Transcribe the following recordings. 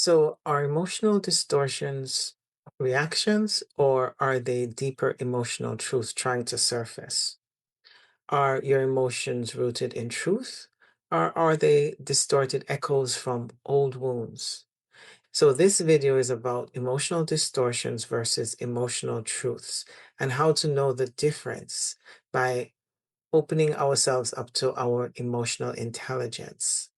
So, are emotional distortions reactions or are they deeper emotional truths trying to surface? Are your emotions rooted in truth or are they distorted echoes from old wounds? So, this video is about emotional distortions versus emotional truths and how to know the difference by opening ourselves up to our emotional intelligence.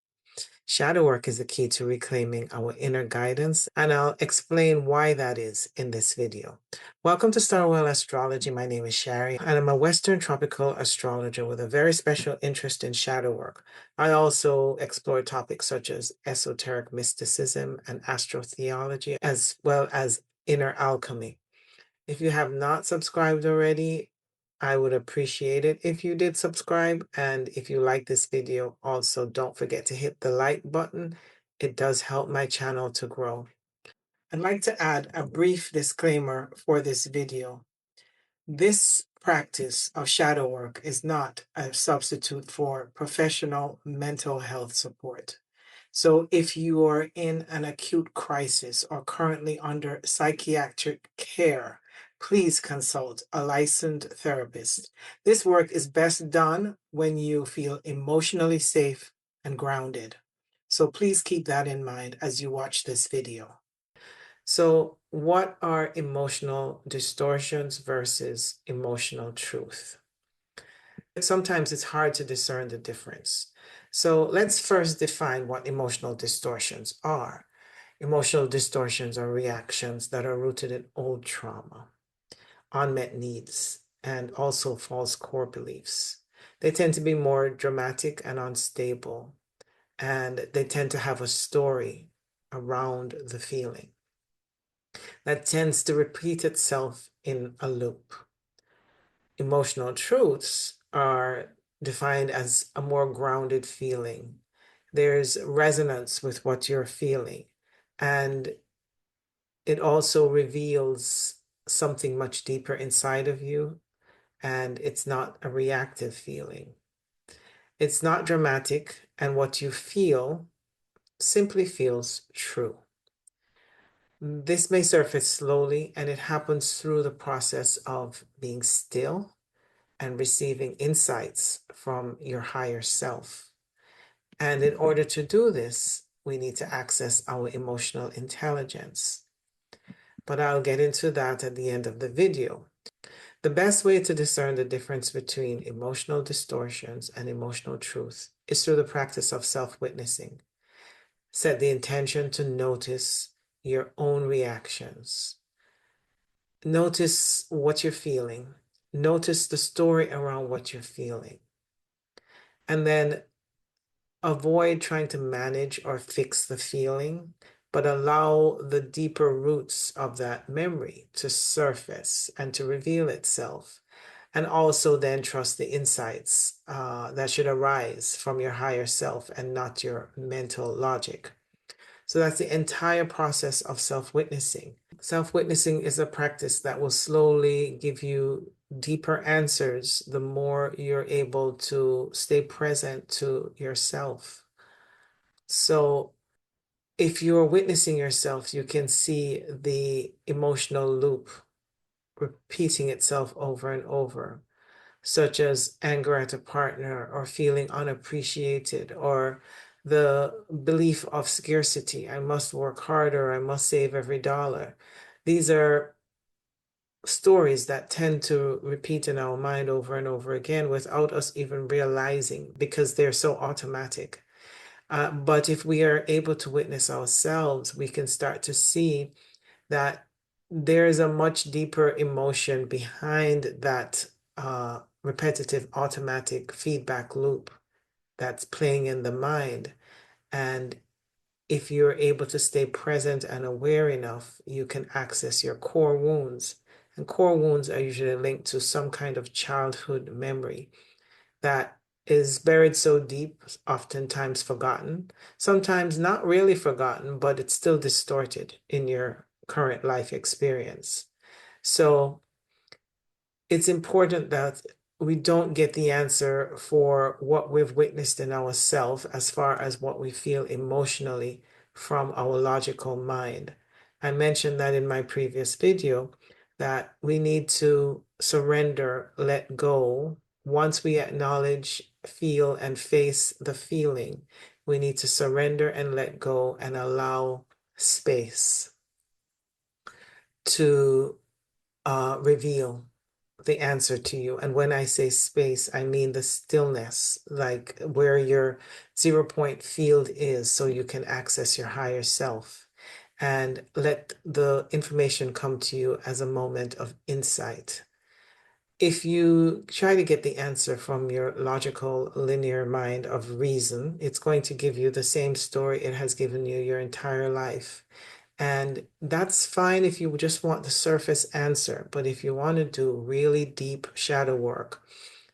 Shadow work is the key to reclaiming our inner guidance, and I'll explain why that is in this video. Welcome to Starwell Astrology. My name is Shari, and I'm a Western tropical astrologer with a very special interest in shadow work. I also explore topics such as esoteric mysticism and astrotheology, as well as inner alchemy. If you have not subscribed already, I would appreciate it if you did subscribe. And if you like this video, also don't forget to hit the like button. It does help my channel to grow. I'd like to add a brief disclaimer for this video. This practice of shadow work is not a substitute for professional mental health support. So if you are in an acute crisis or currently under psychiatric care, please consult a licensed therapist. This work is best done when you feel emotionally safe and grounded. So please keep that in mind as you watch this video. So, what are emotional distortions versus emotional truth? Sometimes it's hard to discern the difference. So, let's first define what emotional distortions are. Emotional distortions are reactions that are rooted in old trauma, unmet needs, and also false core beliefs. They tend to be more dramatic and unstable, and they tend to have a story around the feeling that tends to repeat itself in a loop. Emotional truths are defined as a more grounded feeling. There's resonance with what you're feeling, and it also reveals something much deeper inside of you, and it's not a reactive feeling. It's not dramatic, and what you feel simply feels true. This may surface slowly, and it happens through the process of being still and receiving insights from your higher self. And in order to do this, we need to access our emotional intelligence. But I'll get into that at the end of the video. The best way to discern the difference between emotional distortions and emotional truth is through the practice of self-witnessing. Set the intention to notice your own reactions. Notice what you're feeling. Notice the story around what you're feeling. And then avoid trying to manage or fix the feeling, but allow the deeper roots of that memory to surface and to reveal itself. And also then trust the insights that should arise from your higher self and not your mental logic. So that's the entire process of self-witnessing. Self-witnessing is a practice that will slowly give you deeper answers the more you're able to stay present to yourself. So if you're witnessing yourself, you can see the emotional loop repeating itself over and over, such as anger at a partner or feeling unappreciated or the belief of scarcity. I must work harder. I must save every dollar. These are stories that tend to repeat in our mind over and over again without us even realizing because they're so automatic. But if we are able to witness ourselves, we can start to see that there is a much deeper emotion behind that repetitive automatic feedback loop that's playing in the mind. And if you're able to stay present and aware enough, you can access your core wounds. And core wounds are usually linked to some kind of childhood memory that is buried so deep, oftentimes forgotten, sometimes not really forgotten, but it's still distorted in your current life experience. So it's important that we don't get the answer for what we've witnessed in ourselves as far as what we feel emotionally from our logical mind. I mentioned that in my previous video, that we need to surrender, let go. Once we acknowledge, feel, and face the feeling, we need to surrender and let go and allow space to reveal the answer to you. And when I say space, I mean the stillness, like where your 0 point field is, so you can access your higher self and let the information come to you as a moment of insight. If you try to get the answer from your logical, linear mind of reason, it's going to give you the same story it has given you your entire life. And that's fine if you just want the surface answer. But if you want to do really deep shadow work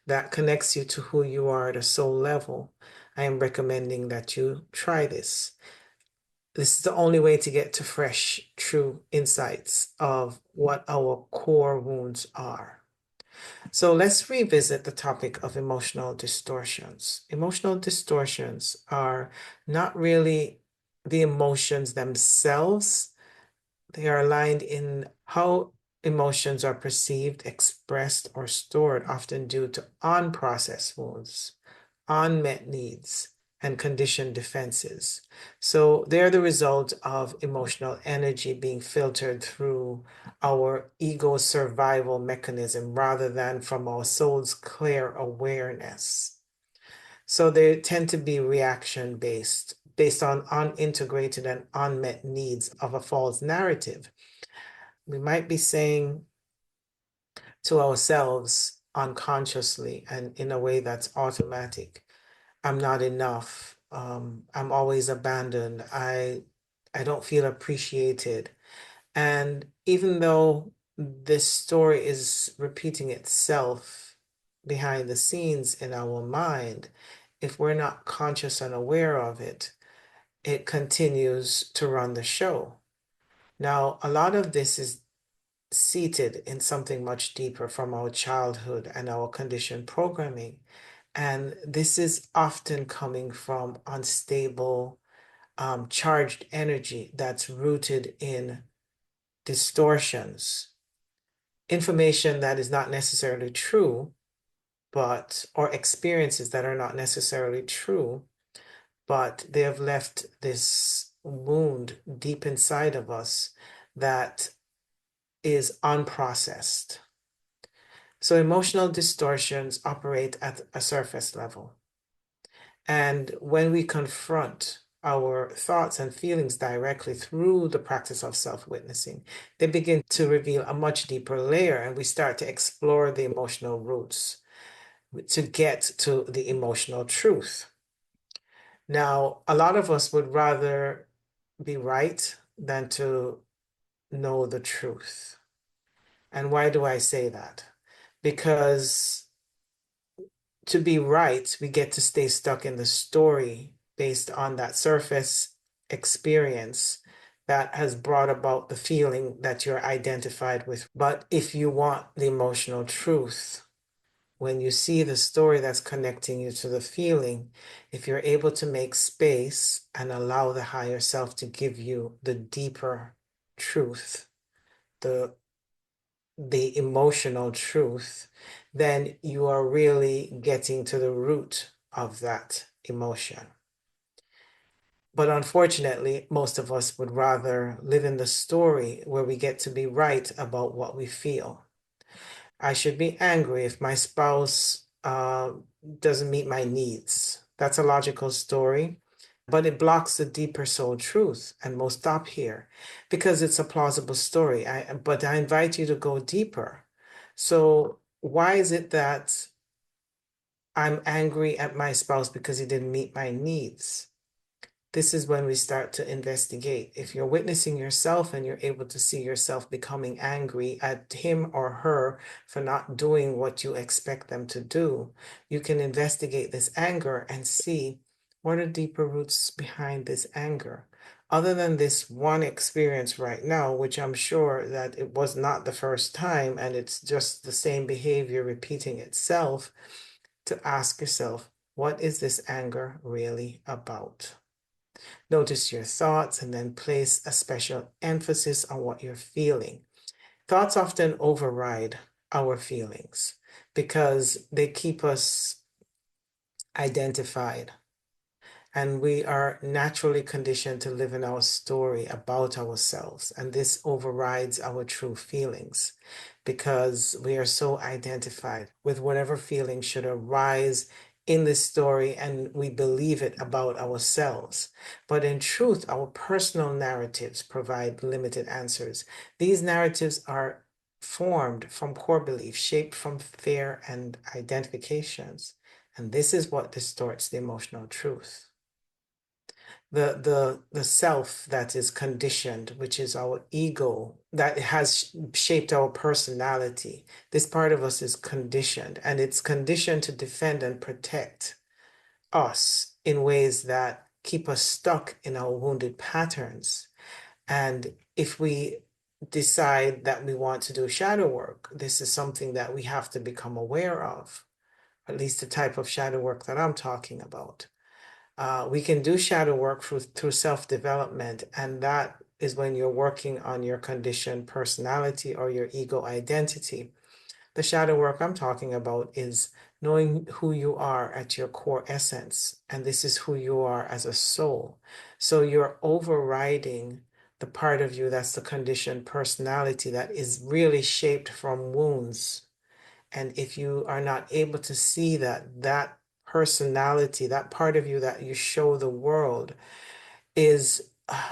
that connects you to who you are at a soul level, I am recommending that you try this. This is the only way to get to fresh, true insights of what our core wounds are. So let's revisit the topic of emotional distortions. Emotional distortions are not really the emotions themselves. They are aligned in how emotions are perceived, expressed, or stored, often due to unprocessed wounds, unmet needs, and conditioned defenses. So they're the result of emotional energy being filtered through our ego survival mechanism rather than from our soul's clear awareness. So they tend to be reaction based on unintegrated and unmet needs of a false narrative. We might be saying to ourselves unconsciously and in a way that's automatic, I'm not enough. I'm always abandoned. I don't feel appreciated. And even though this story is repeating itself behind the scenes in our mind, if we're not conscious and aware of it, it continues to run the show. Now, a lot of this is seated in something much deeper from our childhood and our conditioned programming. And this is often coming from unstable, charged energy that's rooted in distortions, information that is not necessarily true, or experiences that are not necessarily true, but they have left this wound deep inside of us that is unprocessed. So emotional distortions operate at a surface level. And when we confront our thoughts and feelings directly through the practice of self-witnessing, they begin to reveal a much deeper layer, and we start to explore the emotional roots to get to the emotional truth. Now, a lot of us would rather be right than to know the truth. And why do I say that? Because to be right, we get to stay stuck in the story based on that surface experience that has brought about the feeling that you're identified with. But if you want the emotional truth, when you see the story that's connecting you to the feeling, if you're able to make space and allow the higher self to give you the deeper truth, the emotional truth, then you are really getting to the root of that emotion. But unfortunately, most of us would rather live in the story where we get to be right about what we feel. I should be angry if my spouse doesn't meet my needs. That's a logical story, but it blocks the deeper soul truth. And we'll stop here because it's a plausible story. But I invite you to go deeper. So why is it that I'm angry at my spouse because he didn't meet my needs? This is when we start to investigate. If you're witnessing yourself and you're able to see yourself becoming angry at him or her for not doing what you expect them to do, you can investigate this anger and see what are deeper roots behind this anger. Other than this one experience right now, which I'm sure that it was not the first time and it's just the same behavior repeating itself, to ask yourself, what is this anger really about? Notice your thoughts and then place a special emphasis on what you're feeling. Thoughts often override our feelings because they keep us identified. And we are naturally conditioned to live in our story about ourselves. And this overrides our true feelings because we are so identified with whatever feeling should arise in this story and we believe it about ourselves. But in truth, our personal narratives provide limited answers. These narratives are formed from core beliefs, shaped from fear and identifications. And this is what distorts the emotional truth. The self that is conditioned, which is our ego, that has shaped our personality. This part of us is conditioned, and it's conditioned to defend and protect us in ways that keep us stuck in our wounded patterns. And if we decide that we want to do shadow work, this is something that we have to become aware of, at least the type of shadow work that I'm talking about. We can do shadow work through self-development, and that is when you're working on your conditioned personality or your ego identity. The shadow work I'm talking about is knowing who you are at your core essence, and this is who you are as a soul. So you're overriding the part of you that's the conditioned personality that is really shaped from wounds. And if you are not able to see that, that personality, that part of you that you show the world is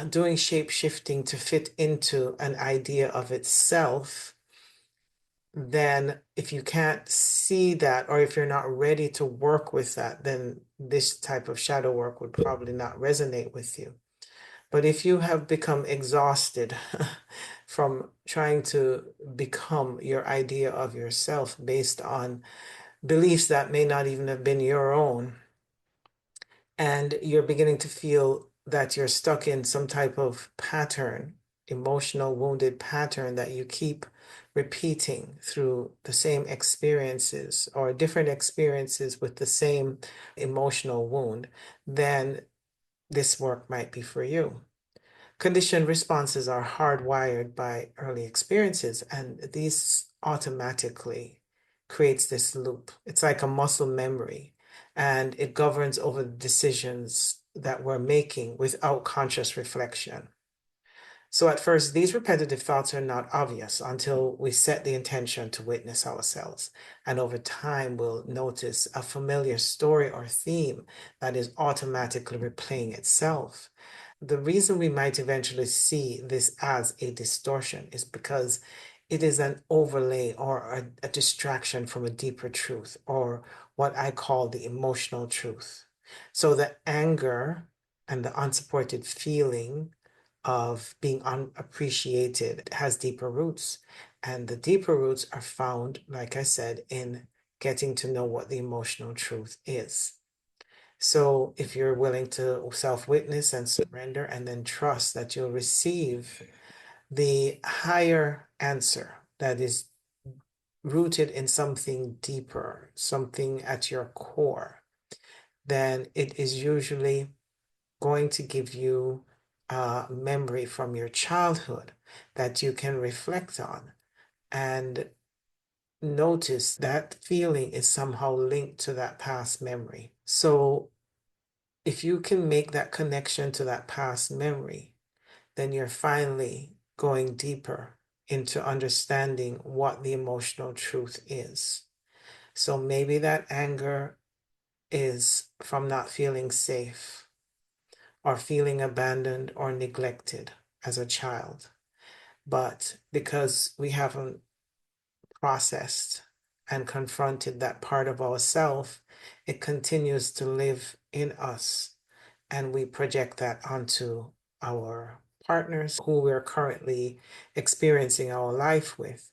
doing shape shifting to fit into an idea of itself, then if you can't see that, or if you're not ready to work with that, then this type of shadow work would probably not resonate with you. But if you have become exhausted from trying to become your idea of yourself based on beliefs that may not even have been your own, and you're beginning to feel that you're stuck in some type of pattern, emotional wounded pattern that you keep repeating through the same experiences or different experiences with the same emotional wound, then this work might be for you. Conditioned responses are hardwired by early experiences, and these automatically creates this loop. It's like a muscle memory, and it governs over the decisions that we're making without conscious reflection. So at first, these repetitive thoughts are not obvious until we set the intention to witness ourselves. And over time, we'll notice a familiar story or theme that is automatically replaying itself. The reason we might eventually see this as a distortion is because it is an overlay or a distraction from a deeper truth, or what I call the emotional truth. So the anger and the unsupported feeling of being unappreciated has deeper roots. And the deeper roots are found, like I said, in getting to know what the emotional truth is. So if you're willing to self-witness and surrender and then trust that you'll receive the higher answer that is rooted in something deeper, something at your core, then it is usually going to give you a memory from your childhood that you can reflect on and notice that feeling is somehow linked to that past memory. So if you can make that connection to that past memory, then you're finally going deeper into understanding what the emotional truth is. So maybe that anger is from not feeling safe or feeling abandoned or neglected as a child. But because we haven't processed and confronted that part of ourself, it continues to live in us. And we project that onto our partners who we're currently experiencing our life with,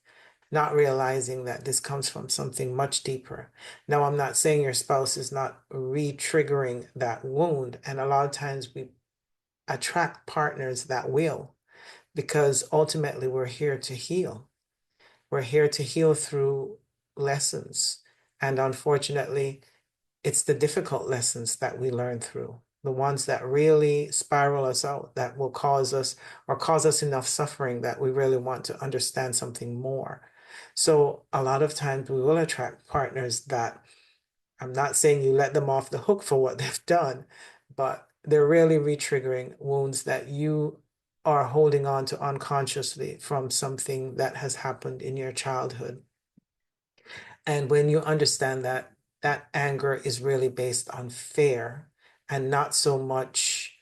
not realizing that this comes from something much deeper. Now, I'm not saying your spouse is not re-triggering that wound, and a lot of times we attract partners that will, because ultimately we're here to heal. We're here to heal through lessons. And unfortunately, it's the difficult lessons that we learn through. the ones that really spiral us out, that will cause us or cause us enough suffering that we really want to understand something more. So a lot of times we will attract partners that, I'm not saying you let them off the hook for what they've done, but they're really re-triggering wounds that you are holding on to unconsciously from something that has happened in your childhood. And when you understand that that anger is really based on fear and not so much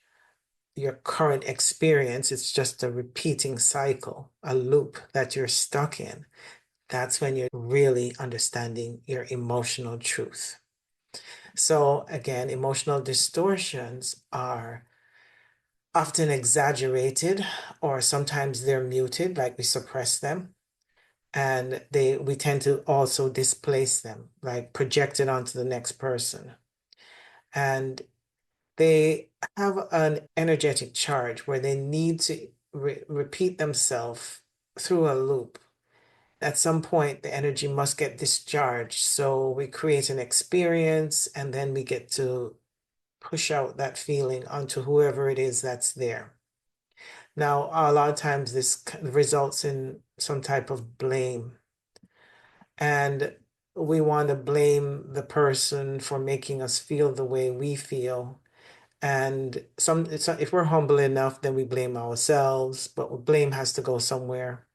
your current experience, it's just a repeating cycle, a loop that you're stuck in. That's when you're really understanding your emotional truth. So again, emotional distortions are often exaggerated, or sometimes they're muted, like we suppress them. And we tend to also displace them, like project it onto the next person. And they have an energetic charge where they need to repeat themselves through a loop. At some point, the energy must get discharged. So we create an experience and then we get to push out that feeling onto whoever it is that's there. Now, a lot of times this results in some type of blame. And we want to blame the person for making us feel the way we feel. And if we're humble enough, then we blame ourselves, but blame has to go somewhere.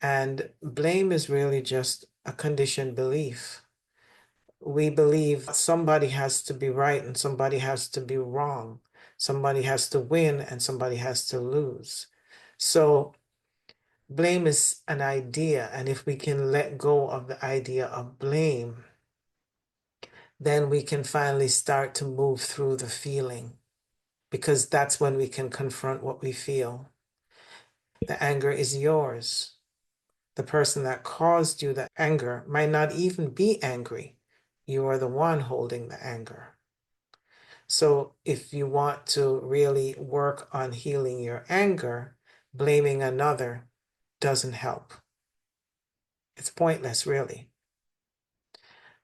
And blame is really just a conditioned belief. We believe somebody has to be right and somebody has to be wrong. Somebody has to win and somebody has to lose. So blame is an idea. And if we can let go of the idea of blame, then we can finally start to move through the feeling, because that's when we can confront what we feel. The anger is yours. The person that caused you the anger might not even be angry. You are the one holding the anger. So if you want to really work on healing your anger, blaming another doesn't help. It's pointless, really.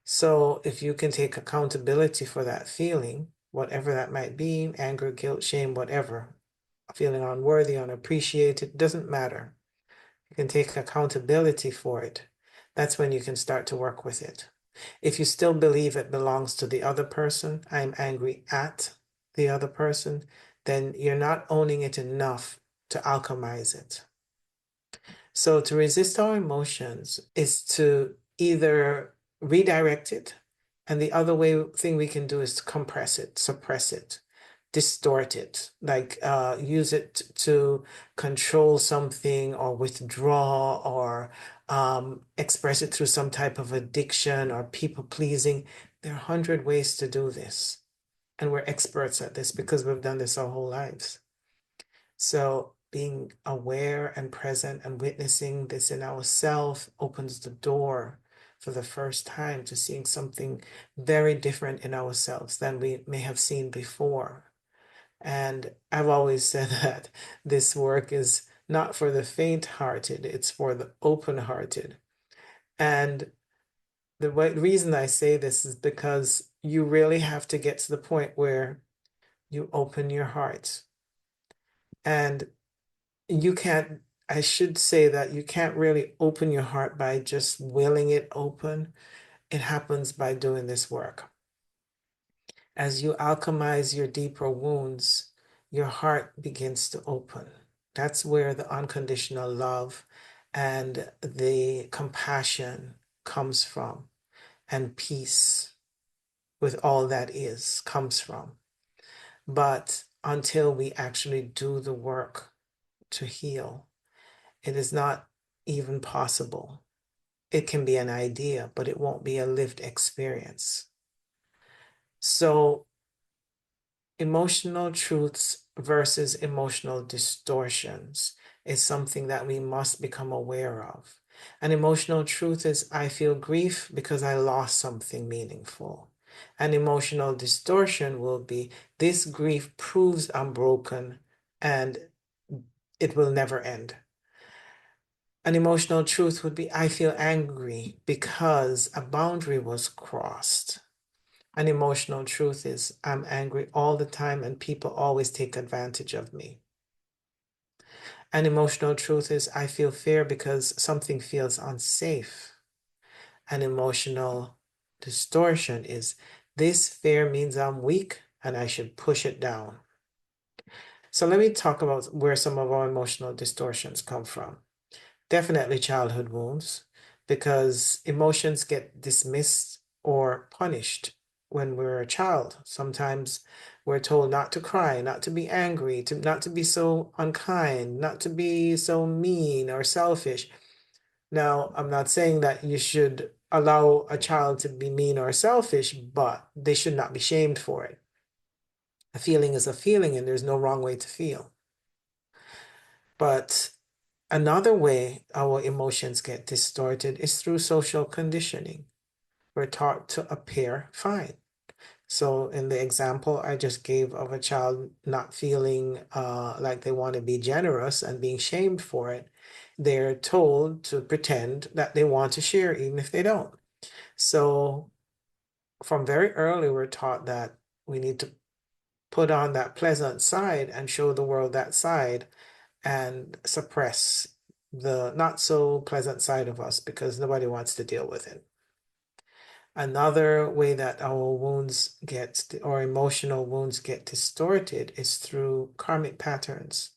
So if you can take accountability for that feeling, whatever that might be, anger, guilt, shame, whatever, feeling unworthy, unappreciated, doesn't matter. You can take accountability for it. That's when you can start to work with it. If you still believe it belongs to the other person, I'm angry at the other person, then you're not owning it enough to alchemize it. So to resist our emotions is to either redirect it, and the other thing we can do is to compress it, suppress it, distort it, like use it to control something or withdraw or express it through some type of addiction or people pleasing. There are 100 ways to do this. And we're experts at this because we've done this our whole lives. So being aware and present and witnessing this in ourselves opens the door for the first time to seeing something very different in ourselves than we may have seen before. And I've always said that this work is not for the faint-hearted, it's for the open-hearted. And the reason I say this is because you really have to get to the point where you open your heart. And you can't, I should say that you can't really open your heart by just willing it open. It happens by doing this work. As you alchemize your deeper wounds, your heart begins to open. That's where the unconditional love and the compassion comes from, and peace with all that is comes from. But until we actually do the work to heal, it is not even possible. It can be an idea, but it won't be a lived experience. So emotional truths versus emotional distortions is something that we must become aware of. An emotional truth is, I feel grief because I lost something meaningful. An emotional distortion will be, this grief proves I'm broken and it will never end. An emotional truth would be, I feel angry because a boundary was crossed. An emotional truth is I'm angry all the time and people always take advantage of me. An emotional truth is I feel fear because something feels unsafe. An emotional distortion is this fear means I'm weak and I should push it down. So let me talk about where some of our emotional distortions come from. Definitely childhood wounds, because emotions get dismissed or punished when we're a child. Sometimes we're told not to cry, not to be angry, not to be so unkind, not to be so mean or selfish. Now, I'm not saying that you should allow a child to be mean or selfish, but they should not be shamed for it. A feeling is a feeling, and there's no wrong way to feel. But another way our emotions get distorted is through social conditioning. We're taught to appear fine. So, in the example I just gave of a child not feeling like they want to be generous and being shamed for it, they're told to pretend that they want to share, even if they don't. So, from very early, we're taught that we need to put on that pleasant side and show the world that side and suppress the not so pleasant side of us because nobody wants to deal with it. Another way that our emotional wounds get distorted is through karmic patterns.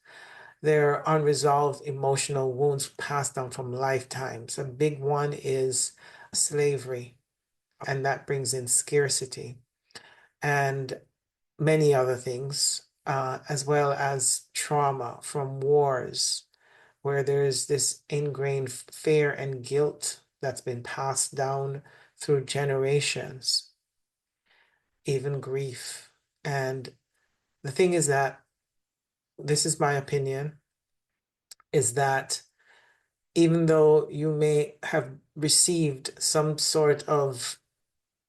They're unresolved emotional wounds passed down from lifetimes. A big one is slavery, and that brings in scarcity and many other things, as well as trauma from wars where there's this ingrained fear and guilt that's been passed down through generations, even grief. And the thing is that, this is my opinion, is that even though you may have received some sort of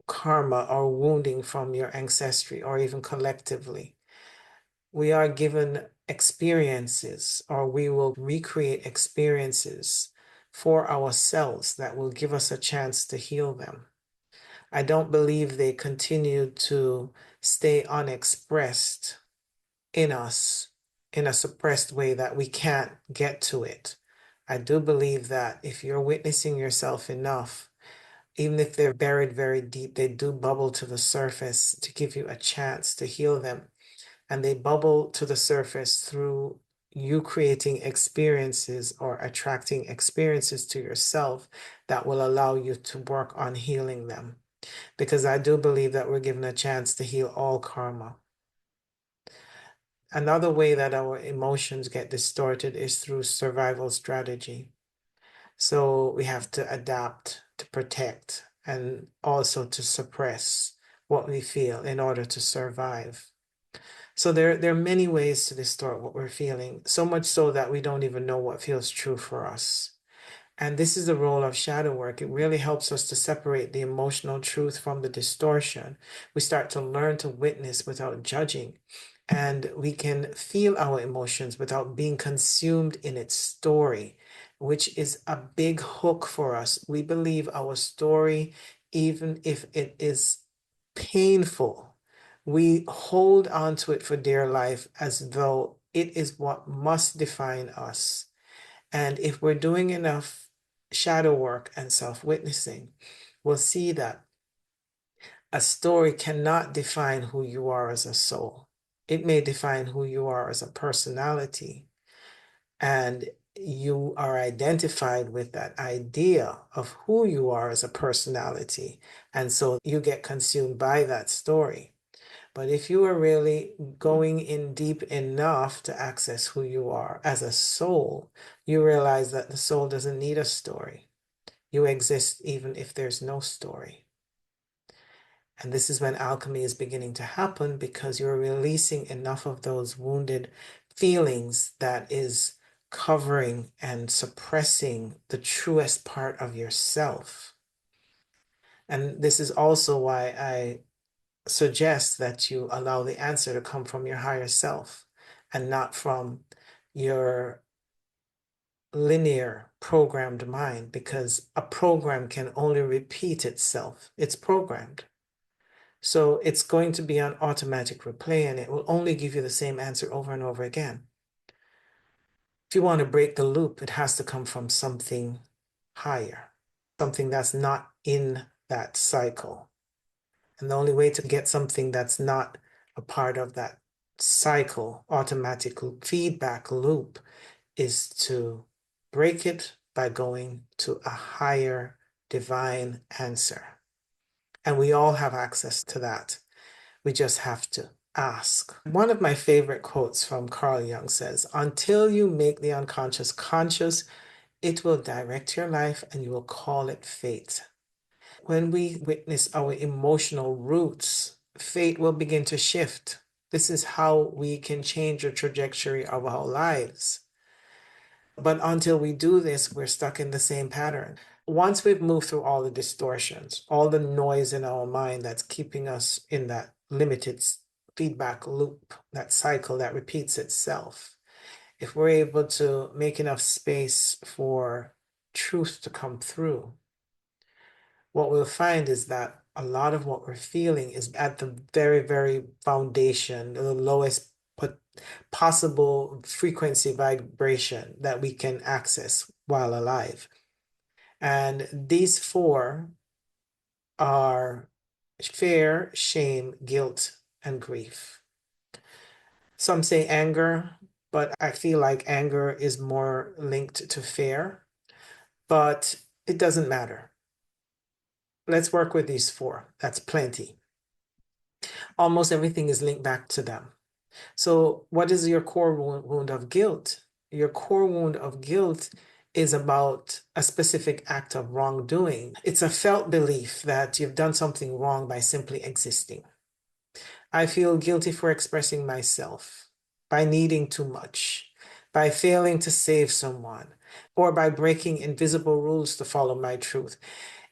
karma or wounding from your ancestry or even collectively, we are given experiences, or we will recreate experiences for ourselves that will give us a chance to heal them. I don't believe they continue to stay unexpressed in us in a suppressed way that we can't get to it. I do believe that if you're witnessing yourself enough, even if they're buried very deep, they do bubble to the surface to give you a chance to heal them, and they bubble to the surface through you creating experiences or attracting experiences to yourself that will allow you to work on healing them. Because I do believe that we're given a chance to heal all karma. Another way that our emotions get distorted is through survival strategy. So we have to adapt to protect and also to suppress what we feel in order to survive. So there are many ways to distort what we're feeling, so much so that we don't even know what feels true for us. And this is the role of shadow work. It really helps us to separate the emotional truth from the distortion. We start to learn to witness without judging, and we can feel our emotions without being consumed in its story, which is a big hook for us. We believe our story, even if it is painful, we hold on to it for dear life as though it is what must define us. And if we're doing enough shadow work and self-witnessing, we'll see that a story cannot define who you are as a soul. It may define who you are as a personality, and you are identified with that idea of who you are as a personality. And so you get consumed by that story. But if you are really going in deep enough to access who you are as a soul, you realize that the soul doesn't need a story. You exist even if there's no story. And this is when alchemy is beginning to happen, because you're releasing enough of those wounded feelings that is covering and suppressing the truest part of yourself. And this is also why I suggest that you allow the answer to come from your higher self and not from your linear programmed mind, because a program can only repeat itself. It's programmed. So it's going to be on automatic replay and it will only give you the same answer over and over again. If you want to break the loop, it has to come from something higher, something that's not in that cycle. And the only way to get something that's not a part of that cycle, automatic feedback loop, is to break it by going to a higher divine answer. And we all have access to that. We just have to ask. One of my favorite quotes from Carl Jung says, "Until you make the unconscious conscious, it will direct your life and you will call it fate." When we witness our emotional roots, fate will begin to shift. This is how we can change the trajectory of our lives. But until we do this, we're stuck in the same pattern. Once we've moved through all the distortions, all the noise in our mind that's keeping us in that limited feedback loop, that cycle that repeats itself, if we're able to make enough space for truth to come through, what we'll find is that a lot of what we're feeling is at the very, very foundation, the lowest possible frequency vibration that we can access while alive. And these four are fear, shame, guilt, and grief. Some say anger, but I feel like anger is more linked to fear, but it doesn't matter. Let's work with these four. That's plenty. Almost everything is linked back to them. So, what is your core wound of guilt? Your core wound of guilt is about a specific act of wrongdoing. It's a felt belief that you've done something wrong by simply existing. I feel guilty for expressing myself, by needing too much, by failing to save someone, or by breaking invisible rules to follow my truth.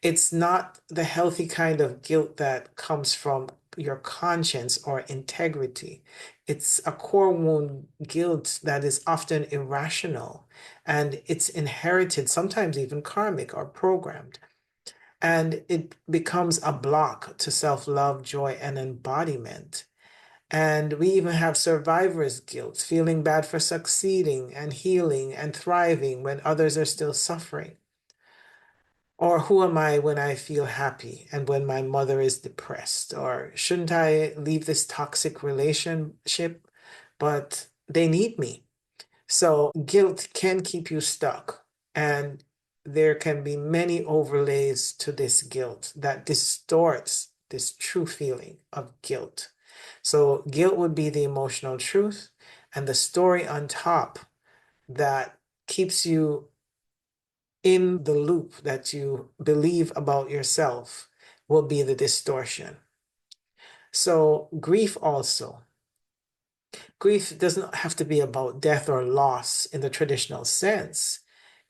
It's not the healthy kind of guilt that comes from your conscience or integrity. It's a core wound guilt that is often irrational and it's inherited, sometimes even karmic or programmed. And it becomes a block to self-love, joy, and embodiment. And we even have survivor's guilt, feeling bad for succeeding and healing and thriving when others are still suffering. Or who am I when I feel happy and when my mother is depressed? Or shouldn't I leave this toxic relationship? But they need me. So guilt can keep you stuck. And there can be many overlays to this guilt that distorts this true feeling of guilt. So guilt would be the emotional truth, and the story on top that keeps you in the loop that you believe about yourself will be the distortion. So grief also. Grief doesn't have to be about death or loss in the traditional sense.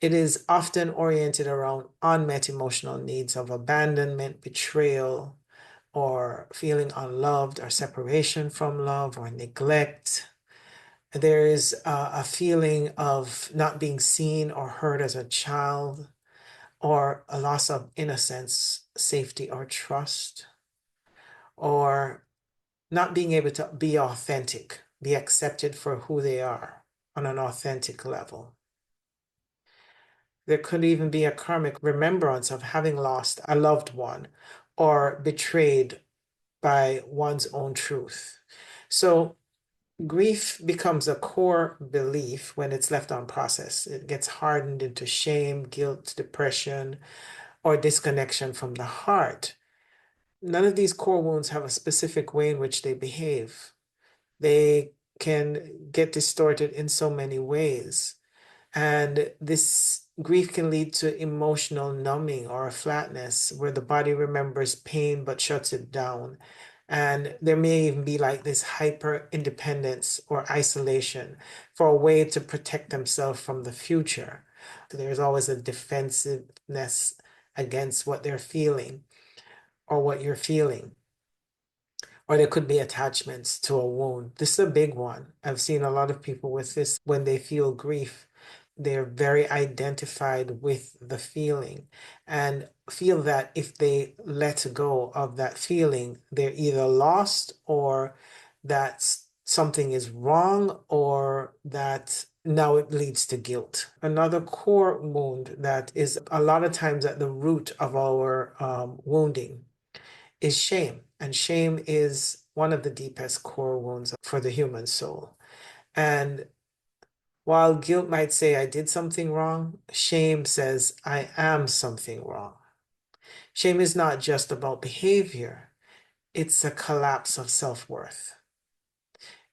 It is often oriented around unmet emotional needs of abandonment, betrayal, or feeling unloved, or separation from love, or neglect. There is a feeling of not being seen or heard as a child, or a loss of innocence, safety, or trust, or not being able to be authentic, be accepted for who they are on an authentic level. There could even be a karmic remembrance of having lost a loved one or betrayed by one's own truth. So grief becomes a core belief when it's left unprocessed. It gets hardened into shame, guilt, depression, or disconnection from the heart. None of these core wounds have a specific way in which they behave. They can get distorted in so many ways. And this grief can lead to emotional numbing or a flatness where the body remembers pain but shuts it down. And there may even be like this hyper independence or isolation for a way to protect themselves from the future. So there's always a defensiveness against what they're feeling or what you're feeling. Or there could be attachments to a wound. This is a big one. I've seen a lot of people with this when they feel grief. they're very identified with the feeling and feel that if they let go of that feeling, they're either lost or that something is wrong or that now it leads to guilt. Another core wound that is a lot of times at the root of our wounding is shame. And shame is one of the deepest core wounds for the human soul. And while guilt might say I did something wrong, shame says I am something wrong. Shame is not just about behavior, it's a collapse of self-worth.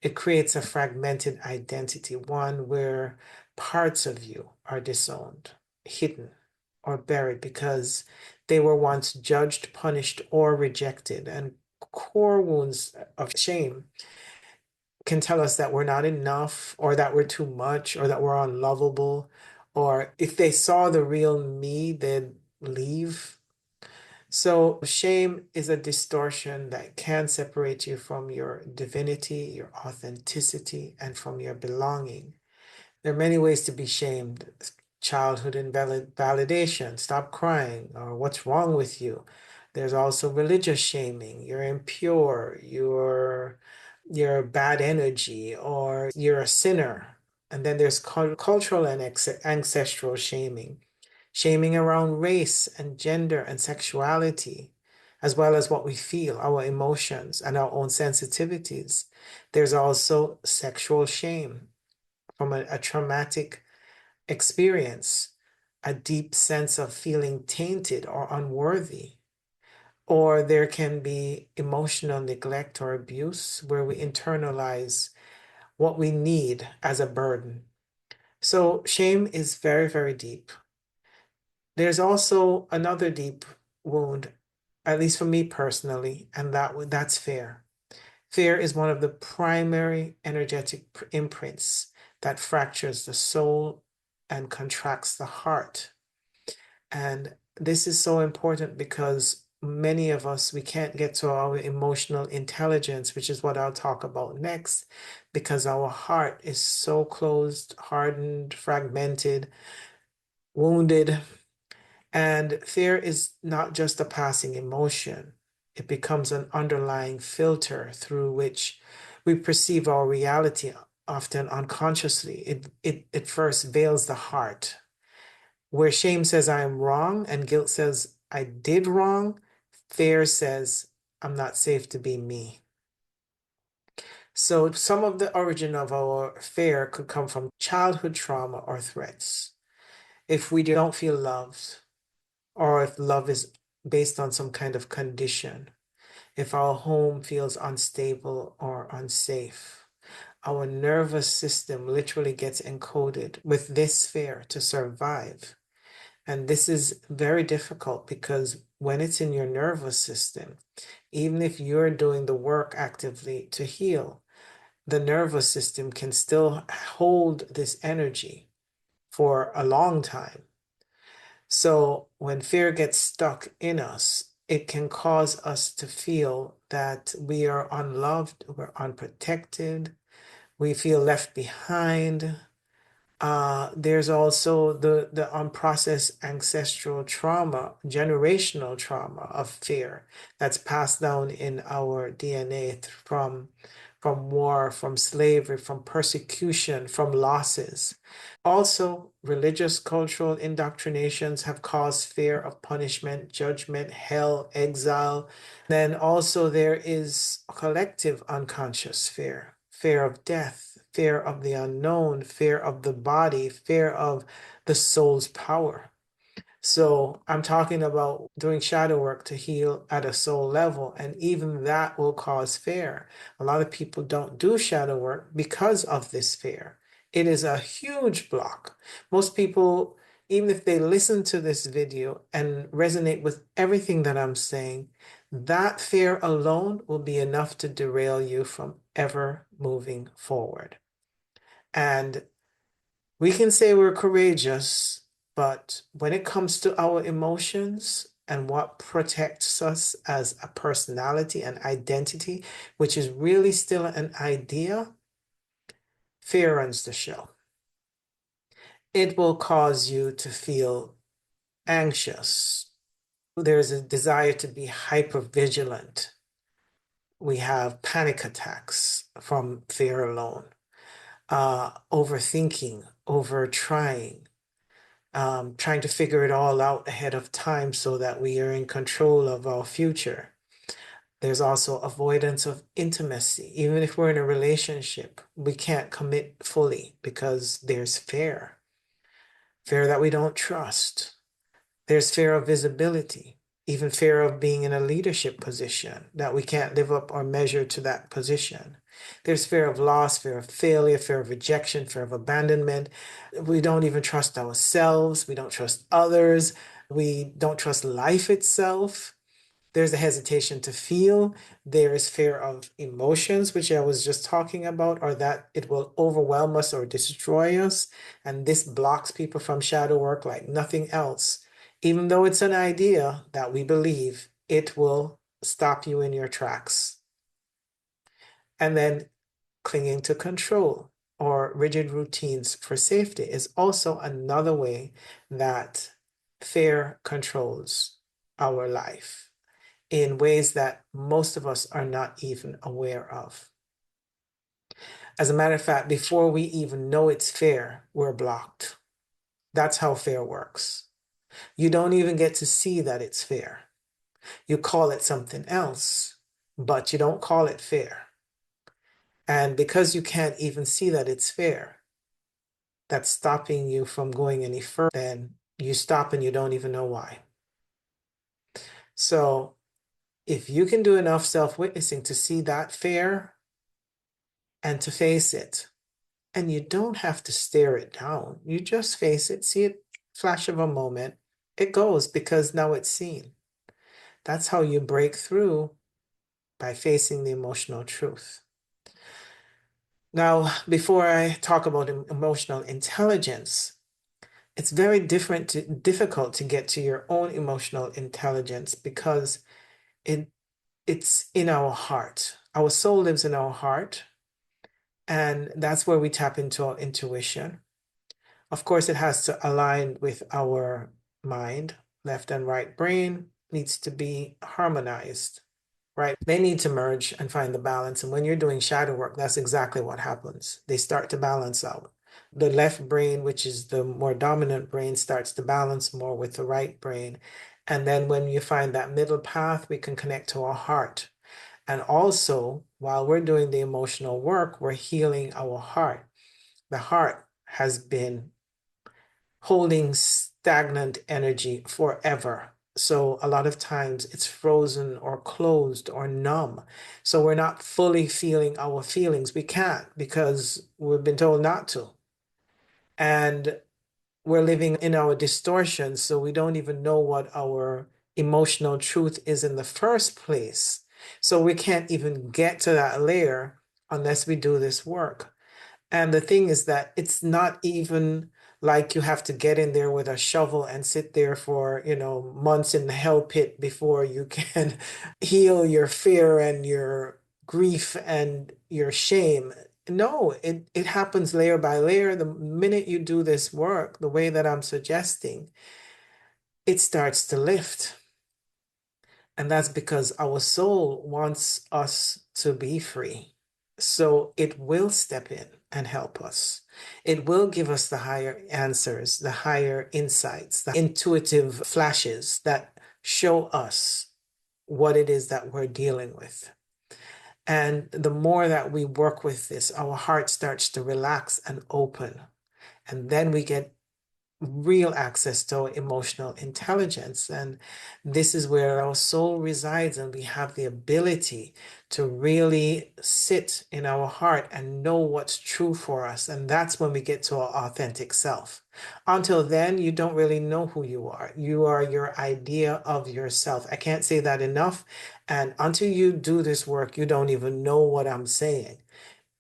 It creates a fragmented identity, one where parts of you are disowned, hidden, or buried because they were once judged, punished, or rejected. And core wounds of shame can tell us that we're not enough, or that we're too much, or that we're unlovable, or if they saw the real me, they'd leave. So, shame is a distortion that can separate you from your divinity, your authenticity, and from your belonging. There are many ways to be shamed. Childhood invalidation, stop crying, or what's wrong with you. There's also religious shaming. You're impure, you're bad energy, or you're a sinner. And then there's cultural and ancestral shaming, shaming around race and gender and sexuality, as well as what we feel, our emotions, and our own sensitivities. There's also sexual shame from a traumatic experience, a deep sense of feeling tainted or unworthy. Or there can be emotional neglect or abuse where we internalize what we need as a burden. So shame is very, very deep. There's also another deep wound, at least for me personally, and that's fear. Fear is one of the primary energetic imprints that fractures the soul and contracts the heart. And this is so important because many of us, we can't get to our emotional intelligence, which is what I'll talk about next, because our heart is so closed, hardened, fragmented, wounded. And fear is not just a passing emotion, it becomes an underlying filter through which we perceive our reality, often unconsciously. It first veils the heart. Where shame says I am wrong and guilt says I did wrong, fear says I'm not safe to be me. So some of the origin of our fear could come from childhood trauma or threats. If we don't feel loved, or if love is based on some kind of condition, if our home feels unstable or unsafe, our nervous system literally gets encoded with this fear to survive. And this is very difficult because when it's in your nervous system, even if you're doing the work actively to heal, the nervous system can still hold this energy for a long time. So when fear gets stuck in us, it can cause us to feel that we are unloved, we're unprotected, we feel left behind. There's also the unprocessed ancestral trauma, generational trauma of fear that's passed down in our DNA from war, from slavery, from persecution, from losses. Also, religious cultural indoctrinations have caused fear of punishment, judgment, hell, exile. Then also there is collective unconscious fear, fear of death, fear of the unknown, fear of the body, fear of the soul's power. So I'm talking about doing shadow work to heal at a soul level, and even that will cause fear. A lot of people don't do shadow work because of this fear. It is a huge block. Most people, even if they listen to this video and resonate with everything that I'm saying, that fear alone will be enough to derail you from ever moving forward. And we can say we're courageous, but when it comes to our emotions and what protects us as a personality and identity, which is really still an idea, fear runs the show. it will cause you to feel anxious. There's a desire to be hyper vigilant. We have panic attacks from fear alone, overthinking, over trying, trying to figure it all out ahead of time so that we are in control of our future. There's also avoidance of intimacy. Even if we're in a relationship, we can't commit fully because there's fear, fear that we don't trust. There's fear of visibility, even fear of being in a leadership position, that we can't live up or measure to that position. There's fear of loss, fear of failure, fear of rejection, fear of abandonment. We don't even trust ourselves. We don't trust others. We don't trust life itself. There's a hesitation to feel. There is fear of emotions, which I was just talking about, or that it will overwhelm us or destroy us. And this blocks people from shadow work like nothing else. Even though it's an idea that we believe, it will stop you in your tracks. And then clinging to control or rigid routines for safety is also another way that fear controls our life in ways that most of us are not even aware of. As a matter of fact, before we even know it's fear, we're blocked. That's how fear works. You don't even get to see that it's fear. You call it something else, but you don't call it fear. And because you can't even see that it's fear, that's stopping you from going any further. Then you stop and you don't even know why. So if you can do enough self-witnessing to see that fear and to face it, and you don't have to stare it down, you just face it, see it, flash of a moment, it goes because now it's seen. That's how you break through, by facing the emotional truth. Now, before I talk about emotional intelligence, it's very difficult to get to your own emotional intelligence because it it's in our heart. Our soul lives in our heart, and that's where we tap into our intuition. Of course, it has to align with our mind. Left and right brain needs to be harmonized, right? They need to merge and find the balance. And when you're doing shadow work, that's exactly what happens. They start to balance out. The left brain, which is the more dominant brain, starts to balance more with the right brain. And then when you find that middle path, we can connect to our heart. And also, while we're doing the emotional work, we're healing our heart. The heart has been holding stagnant energy forever. So a lot of times it's frozen or closed or numb. So we're not fully feeling our feelings. We can't because we've been told not to. And we're living in our distortion, so we don't even know what our emotional truth is in the first place. So we can't even get to that layer unless we do this work. And the thing is that it's not even like you have to get in there with a shovel and sit there for, months in the hell pit before you can heal your fear and your grief and your shame. No, it happens layer by layer. The minute you do this work, the way that I'm suggesting, it starts to lift. And that's because our soul wants us to be free. So it will step in and help us. It will give us the higher answers, the higher insights, the intuitive flashes that show us what it is that we're dealing with. And the more that we work with this, our heart starts to relax and open. And then we get real access to emotional intelligence. And this is where our soul resides, and we have the ability to really sit in our heart and know what's true for us. And that's when we get to our authentic self. Until then, you don't really know who you are. You are your idea of yourself. I can't say that enough. And until you do this work, you don't even know what I'm saying.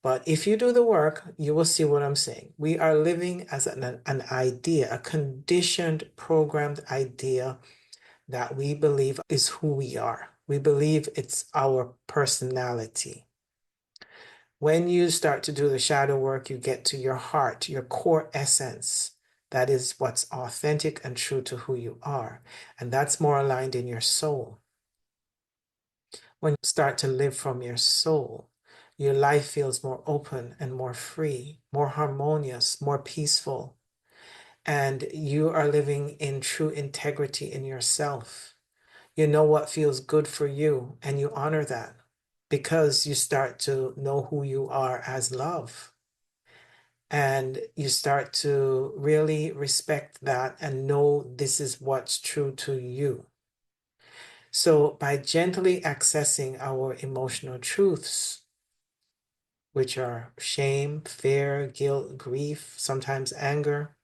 But if you do the work, you will see what I'm saying. We are living as an idea, a conditioned, programmed idea that we believe is who we are. We believe it's our personality. When you start to do the shadow work, you get to your heart, your core essence, That is what's authentic and true to who you are. And that's more aligned in your soul. When you start to live from your soul, your life feels more open and more free, more harmonious, more peaceful. And you are living in true integrity in yourself. You know what feels good for you, and you honor that because you start to know who you are as love. And you start to really respect that and know this is what's true to you. So, by gently accessing our emotional truths, which are shame, fear, guilt, grief, sometimes anger,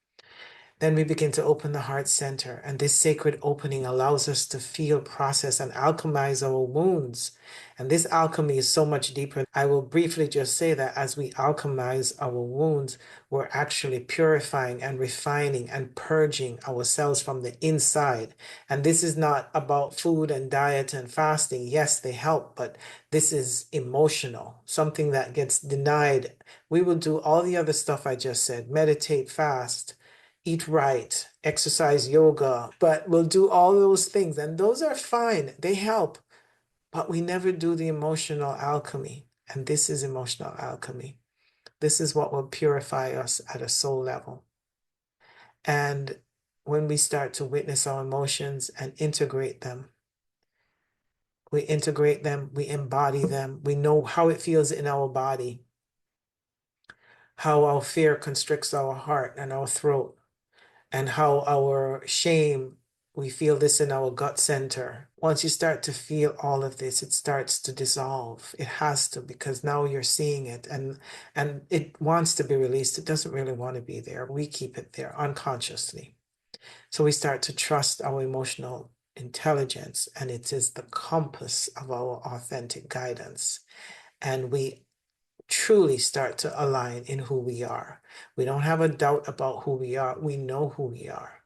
then we begin to open the heart center. And this sacred opening allows us to feel, process, and alchemize our wounds. And this alchemy is so much deeper. I will briefly just say that as we alchemize our wounds, we're actually purifying and refining and purging ourselves from the inside. And this is not about food and diet and fasting. Yes, they help, but this is emotional, something that gets denied. We will do all the other stuff I just said, meditate, fast, eat right, exercise, yoga, but we'll do all those things. And those are fine, they help, but we never do the emotional alchemy. And this is emotional alchemy. This is what will purify us at a soul level. And when we start to witness our emotions and integrate them, we embody them, we know how it feels in our body, how our fear constricts our heart and our throat, and how our shame, we feel this in our gut center. Once you start to feel all of this, it starts to dissolve. It has to, because now you're seeing it and it wants to be released. It doesn't really want to be there. We keep it there unconsciously. So we start to trust our emotional intelligence, and it is the compass of our authentic guidance. And we truly start to align in who we are. We don't have a doubt about who we are. We know who we are.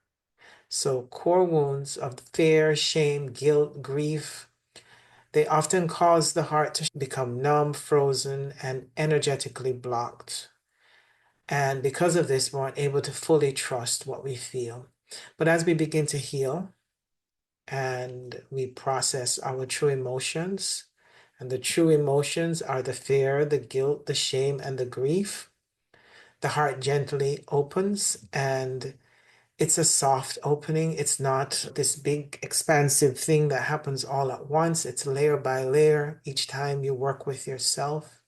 So core wounds of fear, shame, guilt, grief, they often cause the heart to become numb, frozen, and energetically blocked. And because of this, we aren't able to fully trust what we feel. But as we begin to heal and we process our true emotions, and the true emotions are the fear, the guilt, the shame, and the grief, the heart gently opens, and it's a soft opening. It's not this big expansive thing that happens all at once. It's layer by layer each time you work with yourself.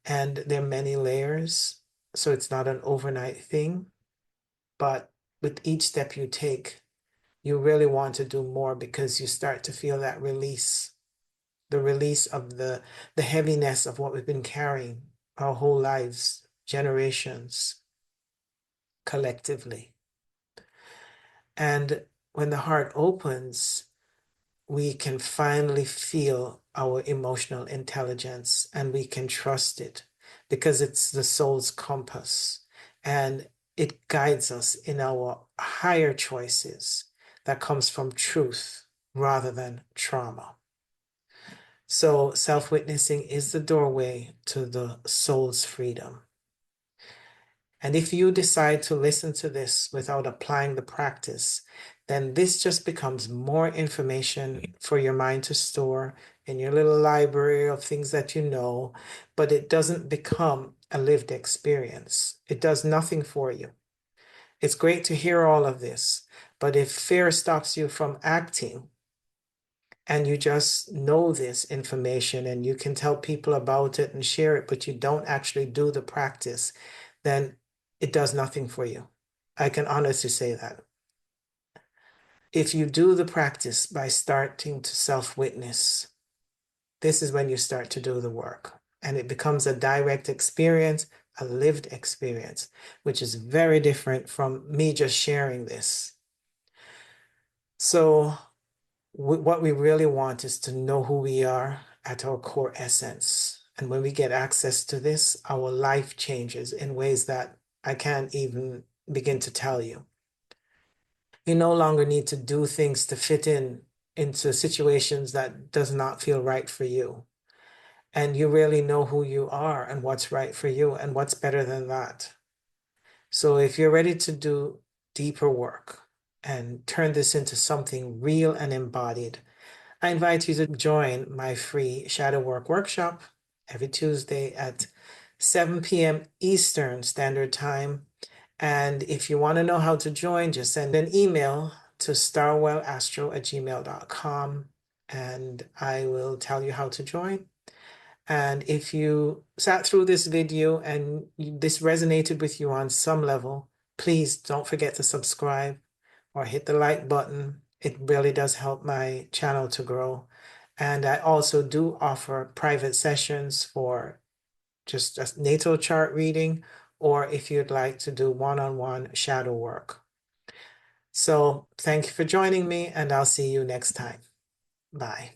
And there are many layers. So it's not an overnight thing. But with each step you take, you really want to do more because you start to feel that release, the release of the heaviness of what we've been carrying our whole lives, generations, collectively. And when the heart opens, we can finally feel our emotional intelligence and we can trust it because it's the soul's compass and it guides us in our higher choices that comes from truth rather than trauma. So self-witnessing is the doorway to the soul's freedom. And if you decide to listen to this without applying the practice, then this just becomes more information for your mind to store in your little library of things that you know, but it doesn't become a lived experience. It does nothing for you. It's great to hear all of this, but if fear stops you from acting, and you just know this information and you can tell people about it and share it, but you don't actually do the practice, then it does nothing for you. I can honestly say that. If you do the practice by starting to self-witness, this is when you start to do the work. And it becomes a direct experience, a lived experience, which is very different from me just sharing this. So what we really want is to know who we are at our core essence. And when we get access to this, our life changes in ways that I can't even begin to tell you. You no longer need to do things to fit in into situations that does not feel right for you. And you really know who you are and what's right for you and what's better than that. So if you're ready to do deeper work and turn this into something real and embodied, I invite you to join my free shadow work workshop every Tuesday at 7 p.m. Eastern Standard Time. And if you want to know how to join, just send an email to starwellastro@gmail.com and I will tell you how to join. And if you sat through this video and this resonated with you on some level, please don't forget to subscribe or hit the like button. It really does help my channel to grow. And I also do offer private sessions for just a natal chart reading, or if you'd like to do one-on-one shadow work. So thank you for joining me, and I'll see you next time. Bye.